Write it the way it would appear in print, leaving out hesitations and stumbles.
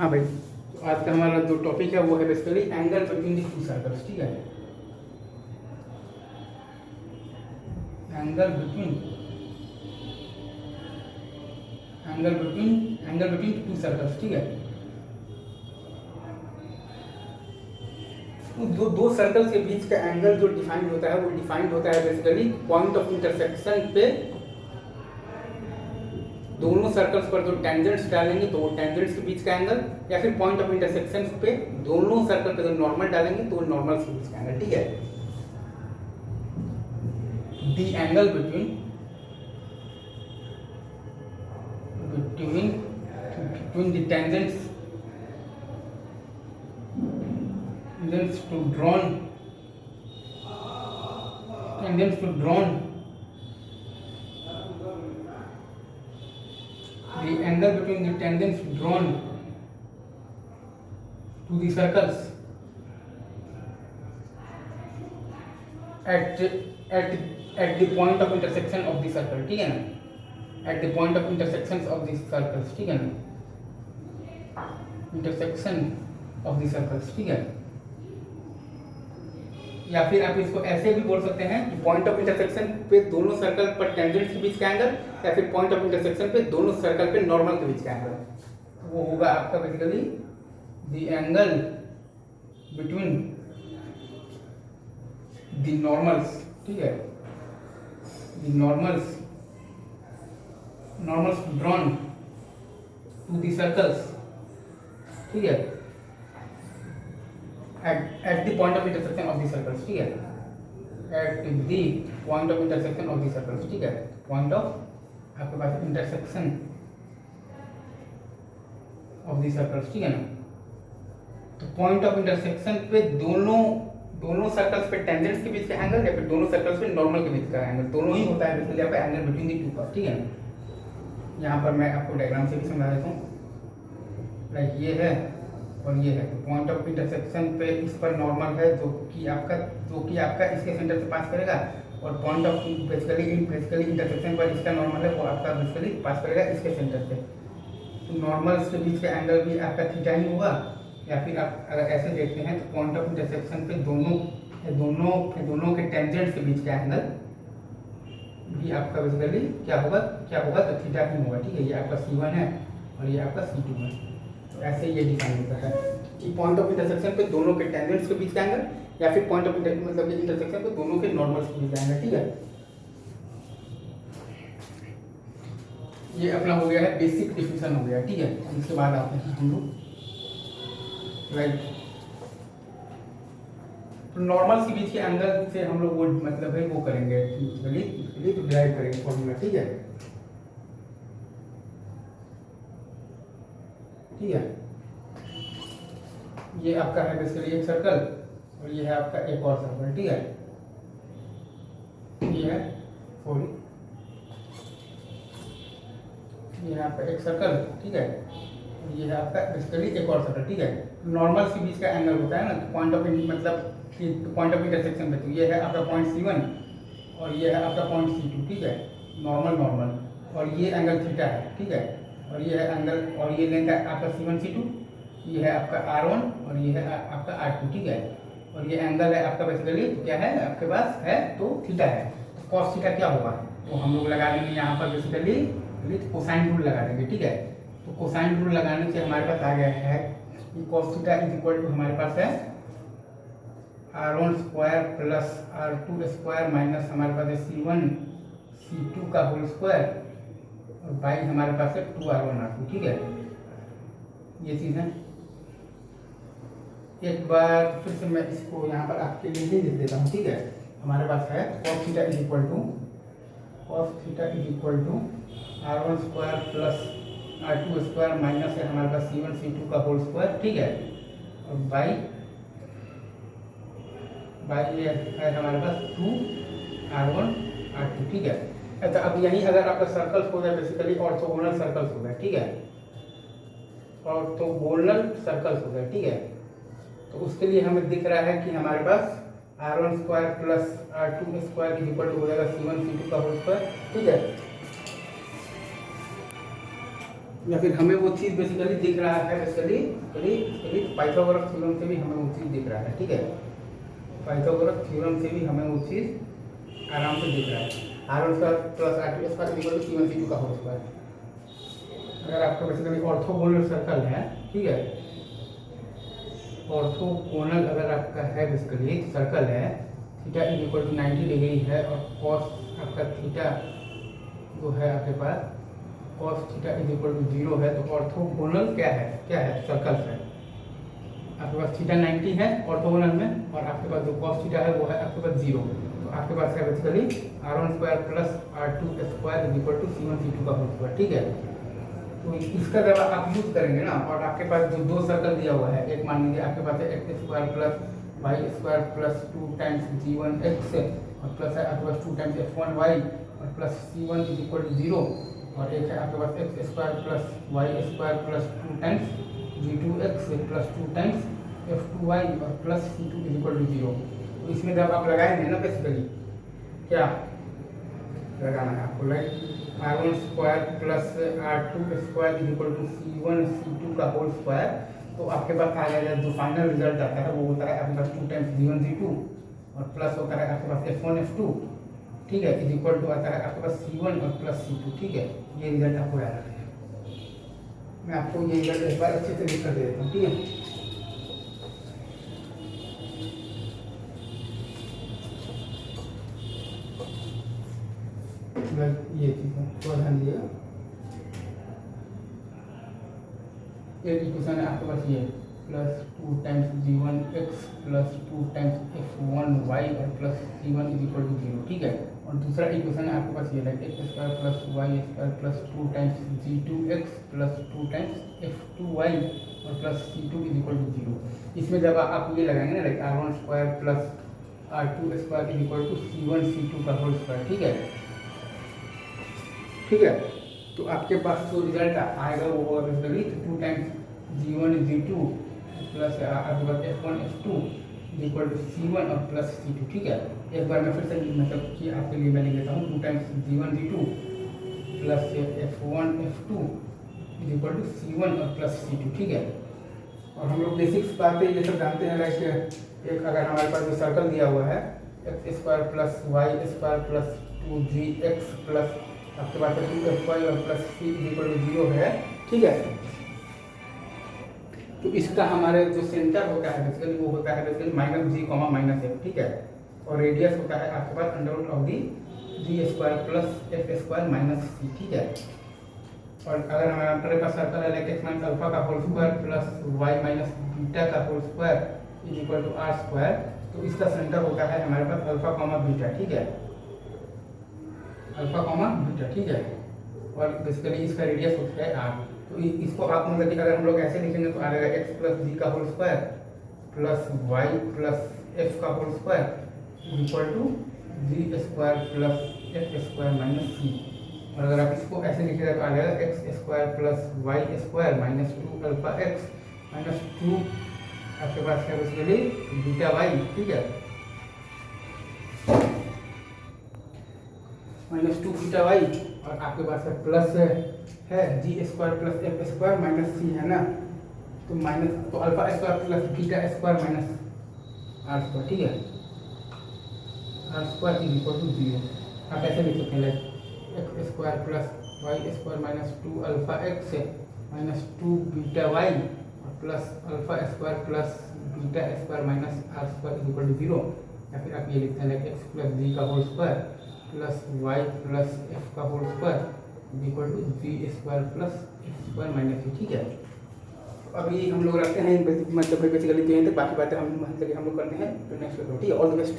हाँ भाई, तो आज का हमारा जो टॉपिक है वो है basically angle between the to circles. ठीक है, एंगल बिटवीन टू सर्कल्स। ठीक है, तो दो सर्कल्स के बीच का एंगल जो डिफाइंड होता है वो डिफाइंड होता है बेसिकली पॉइंट ऑफ इंटरसेक्शन पे। दोनों सर्कल्स पर जो टेंजेंट्स डालेंगे तो वो टेंजेंट्स के बीच का एंगल, या फिर पॉइंट ऑफ इंटरसेक्शन पे दोनों सर्कल पे जो नॉर्मल डालेंगे तो वो नॉर्मल के बीच का एंगल। ठीक है, the angle between the tangents to drawn the angle between the tangents drawn to the circles at the point of intersection of the circle। ठीक है ना, at the point of intersections of the circles। ठीक है ना, intersection of the circles. ठीक है, या फिर आप इसको ऐसे भी बोल सकते हैं कि पॉइंट ऑफ इंटरसेक्शन पे दोनों सर्कल पर टेंजेंट्स के बीच का एंगल, या फिर पॉइंट ऑफ इंटरसेक्शन पे दोनों सर्कल पे नॉर्मल के बीच का एंगल। वो होगा आपका basically the angle between the normals. ठीक है, the normals drawn to the circles. ठीक है, at the point of intersection of the circles। ठीक है, at the point of intersection of the circles। ठीक है, point of आपके पास इंटरसेक्शन ऑफ द सर्कल्स। ठीक है ना, तो पॉइंट ऑफ इंटरसेक्शन पे दोनों सर्कल्स पे टेंजेंट्स के बीच का एंगल, या फिर दोनों सर्कल्स पे नॉर्मल के बीच का एंगल, दोनों ही होता है बेसिकली आपका एंगल बिटवीन द टू का। ठीक है ना, यहाँ पर मैं आपको डायग्राम से भी समझा देता हूँ। लाइक ये है और ये है, तो पॉइंट ऑफ इंटरसेक्शन पे इस पर नॉर्मल है जो कि आपका इसके सेंटर से पास करेगा, और पॉइंट ऑफ बेसिकली इंटरसेक्शन पर इसका नॉर्मल है वो आपका बेसिकली पास करेगा इसके सेंटर से। तो नॉर्मल्स के बीच का एंगल भी आपका थीटा ही होगा, या फिर आप अगर ऐसे देखते हैं तो पॉइंट ऑफ इंटरसेक्शन पे दोनों के टेंजेंट्स के बीच का एंगल भी आपका बेसिकली क्या होगा तो थीटा ही होगा। ठीक है, ये आपका C1 है और ये आपका C2 है। तो ऐसे ये डिफाइन होता है कि पॉइंट ऑफ इंटरसेक्शन पे दोनों के टेंजेंट्स के बीच का एंगल, या फिर पॉइंट ऑफ इंटरसेक्शन पे दोनों के नॉर्मल्स के बीच का एंगल। ठीक है, ये अपना हो गया है बेसिक डिफिनेशन हो गया। ठीक है, इसके बाद आते हैं हम लोग राइट, तो नॉर्मल्स के बीच के एंगल से हम लोग वो मतलब है वो करेंगे तो डिराइव करेंगे फॉर्मूला। ठीक है, ठीक है, ये आपका है बेसिकली एक सर्कल और ये है आपका एक और सर्कल। ठीक है, ये है ये है आपका एक सर्कल। ठीक है, और ये है आपका बेसिकली एक और सर्कल। ठीक है, नॉर्मल्स के बीच का एंगल होता है ना, पॉइंट ऑफ इंटरसेक्शन पे, तो ये है आपका पॉइंट C1 और ये है आपका पॉइंट C2। ठीक है, नॉर्मल और ये एंगल थीटा है। ठीक है, और ये है एंगल, और ये लेंथ है आपका C1 C2, ये है आपका R1 और ये है आपका R2। ठीक है, और ये एंगल है आपका बेसिकली क्या है आपके पास है तो थीटा है। तो कॉस थीटा क्या होगा, तो हम लोग लगा देंगे यहाँ पर बेसिकली कोसाइन रूल लगा देंगे। ठीक है, तो कोसाइन रूल लगाने से हमारे पास आ गया है कि cos theta is equal to हमारे पास है R1 square plus R2 square minus हमारे पास है C1 C2 का होल स्क्वायर, और बाई हमारे पास है 2R1 R2। ठीक है, ये चीज़ है। एक बार फिर से मैं इसको यहाँ पर आपके लिए ही लिख देता हूँ। ठीक है, हमारे पास है cos theta is equal to R1 square plus R2 square minus है हमारे पास C1 C2 का होल स्क्वायर। ठीक है, और बाई ये है हमारे पास 2R1 R2। ठीक है, अच्छा अब यही अगर आपका सर्कल्स हो जाए बेसिकली ऑर्थोगोनल सर्कल्स हो गए। ठीक है, ऑर्थोगोनल सर्कल्स हो गए। ठीक है, तो उसके लिए हमें दिख रहा है कि हमारे पास R1 square plus R2 square is equal to हो जाएगा C1 C2 का होल स्क्वायर। ठीक है, या फिर हमें वो चीज़ बेसिकली दिख रहा है बेसिकली पाइथागोरस थ्योरम से भी हमें वो चीज़ दिख रहा है, ठीक है। पाइथागोरस थ्योरम से भी हमें वो चीज़ आराम से दिख रहा है। R1 square plus R2 square equal to C1 C2 का होल स्क्वायर। अगर आपका बेसिकली ऑर्थोगोनल सर्कल है, ठीक है, ऑर्थोगोनल अगर आपका है बेसिकली सर्कल है, theta is equal to 90 degree है और कॉस आपका थीटा जो है आपके पास cos theta is equal to 0 है, तो ऑर्थोगोनल क्या है सर्कल है। आपके पास थीटा 90 है ऑर्थोगोनल में और आपके पास जो कॉस थीटा है वो है आपके पास 0, तो आपके पास है basically R1 square plus R2 square is equal to C1 C2 का होल स्क्वायर, ठीक है। तो इसका जब आप यूज करेंगे ना और आपके पास जो दो सर्कल दिया हुआ है, एक मान लीजिए आपके पास है x square plus y square plus 2 times g1 x और प्लस है आपके पास 2 टाइम्स f1 y और plus c1 is equal to 0 और एक है आपके पास x square plus y square plus 2 times g2 x plus 2 times f2 y और plus c2 is equal to 0। तो इसमें जब आप लगाएंगे ना बेसिकली क्या लगाना है आपको, like R1 square plus R2 square is equal to C1 C2 का होल स्क्वायर, तो आपके पास आ जाएगा जो फाइनल रिजल्ट आता है वो होता है आपके पास 2 टाइम्स G1 G2 और प्लस होता है आपके पास F1 F2, ठीक है, इज इक्वल टू आता है आपके पास C1 और प्लस C2, ठीक है। ये रिजल्ट आपको याद रखना है। मैं आपको ये रिजल्ट एक बार अच्छे से लिख कर दे देता हूँ, ठीक है। ये चीज़ है तो ध्यान दीजिएगा। एक इक्वेशन है आपके पास ये plus 2 times g1 x plus 2 times f1 y और plus c1 is equal to 0, ठीक है। और दूसरा इक्वेशन है आपके पास ये like x square plus y square plus 2 times g2 x plus 2 times f2 y और plus c2 is equal to 0। इसमें जब आप ये लगाएंगे ना like R1 square plus R2 square is equal to C1 C2 का होल स्क्वायर, ठीक है, ठीक है। तो आपके पास जो रिजल्ट आएगा वो होगा basically 2 times G1 G2 plus आपके पास F1 F2 equal to C1 और प्लस C2, ठीक है। एक बार मैं फिर से मतलब कि आपके लिए मैं लिख लेता हूँ 2 times G1 G2 plus F1 F2 equal to C1 और प्लस C2, ठीक है। और हम लोग बेसिक्स बातें ये सब जानते हैं, लाइक एक अगर हमारे पास जो सर्कल दिया हुआ है x square plus y square plus 2gx plus आपके पास 2fy और प्लस c इक्वल टू 0 है, ठीक है। तो इसका हमारे जो सेंटर होता है बेसिकली वो होता है basically minus G comma minus F, ठीक है। और रेडियस होता है आपके पास under root of the G square plus F square minus C, ठीक है। और अगर हमारे पास सर्कल है लाइक एक्स माइनस अल्फा का whole square plus Y minus beta का whole square is equal to R square, तो इसका सेंटर होता है हमारे पास अल्फा कॉमा बीटा, ठीक है, अल्फा कॉमा बीटा, ठीक है। और बेसिकली इसका रेडियस होता है आर। तो इसको आप मतलब कि अगर हम लोग ऐसे लिखेंगे तो आ जाएगा एक्स प्लस जी का whole square plus Y plus F का whole square equal to G square plus F square minus C. और अगर आप इसको ऐसे लिखिएगा तो आ जाएगा X square plus Y square minus 2 alpha X minus 2 आपके पास है बेसिकली बीटा वाई, ठीक है, माइनस 2 बीटा वाई। और आपके पास है प्लस है G square plus F square minus C, है ना। तो माइनस तो alpha square plus beta square minus R square, ठीक है, R square is equal to 0। आप ऐसे लिख सकते हैं like X square plus Y square minus 2 alpha X minus 2 beta Y और plus alpha square plus beta square minus R square is equal to 0। या फिर आप ये लिखते हैं लाइक एक्स प्लस जी का whole square plus Y plus F का whole square equal to G square plus F square minus C, ठीक है। अभी हम लोग रखते हैं मतलब बेसिकली तो यहीं तक, बाकी बातें हम लोग करते हैं तो नेक्स्ट वीडियो, ठीक है। All the best.